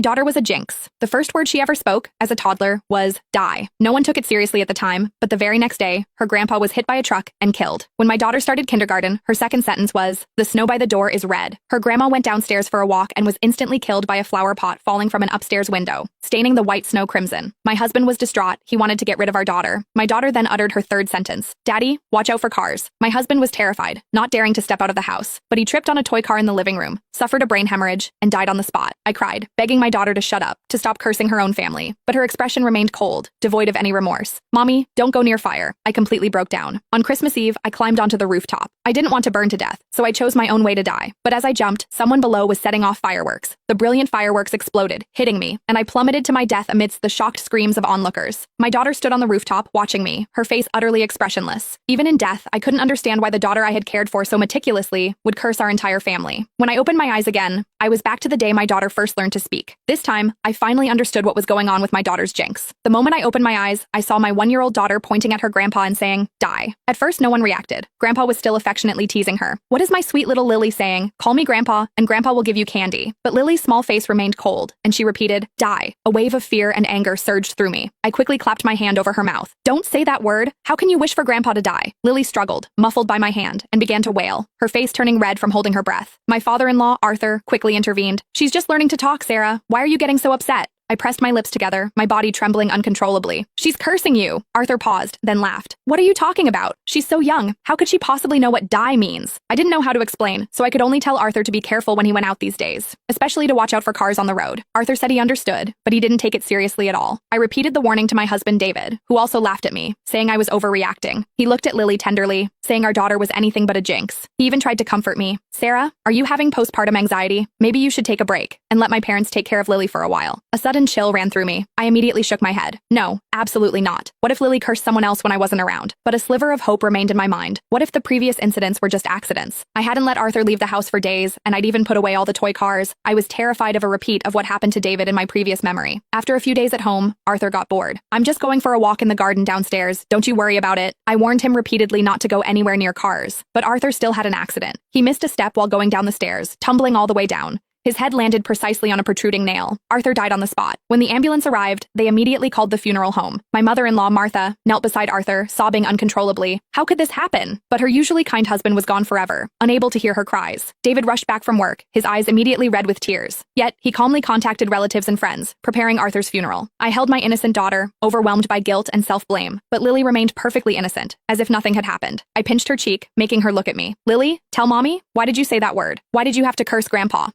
My daughter was a jinx. The first word she ever spoke, as a toddler, was die. No one took it seriously at the time, but the very next day, her grandpa was hit by a truck and killed. When my daughter started kindergarten, her second sentence was, "The snow by the door is red." Her grandma went downstairs for a walk and was instantly killed by a flower pot falling from an upstairs window, staining the white snow crimson. My husband was distraught. He wanted to get rid of our daughter. My daughter then uttered her third sentence, "Daddy, watch out for cars." My husband was terrified, not daring to step out of the house, but he tripped on a toy car in the living room, suffered a brain hemorrhage, and died on the spot. I cried, begging my daughter to shut up, to stop cursing her own family, but her expression remained cold, devoid of any remorse. "Mommy, don't go near fire." I completely broke down. On Christmas Eve, I climbed onto the rooftop. I didn't want to burn to death, so I chose my own way to die. But as I jumped, someone below was setting off fireworks. The brilliant fireworks exploded, hitting me, and I plummeted to my death amidst the shocked screams of onlookers. My daughter stood on the rooftop, watching me, her face utterly expressionless. Even in death, I couldn't understand why the daughter I had cared for so meticulously would curse our entire family. When I opened my eyes again, I was back to the day my daughter first learned to speak. This time, I finally understood what was going on with my daughter's jinx. The moment I opened my eyes, I saw my 1-year-old daughter pointing at her grandpa and saying, "Die." At first, no one reacted. Grandpa was still affectionately teasing her. "What is my sweet little Lily saying? Call me Grandpa, and Grandpa will give you candy." But Lily's small face remained cold, and she repeated, "Die." A wave of fear and anger surged through me. I quickly clapped my hand over her mouth. "Don't say that word. How can you wish for Grandpa to die?" Lily struggled, muffled by my hand, and began to wail, her face turning red from holding her breath. My father-in-law, Arthur, quickly intervened. "She's just learning to talk, Sarah. Why are you getting so upset?" I pressed my lips together, my body trembling uncontrollably. "She's cursing you." Arthur paused, then laughed. "What are you talking about? She's so young. How could she possibly know what die means?" I didn't know how to explain, so I could only tell Arthur to be careful when he went out these days, especially to watch out for cars on the road. Arthur said he understood, but he didn't take it seriously at all. I repeated the warning to my husband, David, who also laughed at me, saying I was overreacting. He looked at Lily tenderly, saying our daughter was anything but a jinx. He even tried to comfort me. "Sarah, are you having postpartum anxiety? Maybe you should take a break and let my parents take care of Lily for a while." A sudden chill ran through me. I immediately shook my head. No, absolutely not. What if Lily cursed someone else when I wasn't around? But a sliver of hope remained in my mind. What if the previous incidents were just accidents? I hadn't let Arthur leave the house for days, and I'd even put away all the toy cars. I was terrified of a repeat of what happened to David in my previous memory. After a few days at home, Arthur got bored. "I'm just going for a walk in the garden downstairs. Don't you worry about it." I warned him repeatedly not to go anywhere near cars, but Arthur still had an accident. He missed a step while going down the stairs, tumbling all the way down. His head landed precisely on a protruding nail. Arthur died on the spot. When the ambulance arrived, they immediately called the funeral home. My mother-in-law, Martha, knelt beside Arthur, sobbing uncontrollably. How could this happen? But her usually kind husband was gone forever, unable to hear her cries. David rushed back from work, his eyes immediately red with tears. Yet, he calmly contacted relatives and friends, preparing Arthur's funeral. I held my innocent daughter, overwhelmed by guilt and self-blame, but Lily remained perfectly innocent, as if nothing had happened. I pinched her cheek, making her look at me. "Lily, tell Mommy, why did you say that word? Why did you have to curse Grandpa?"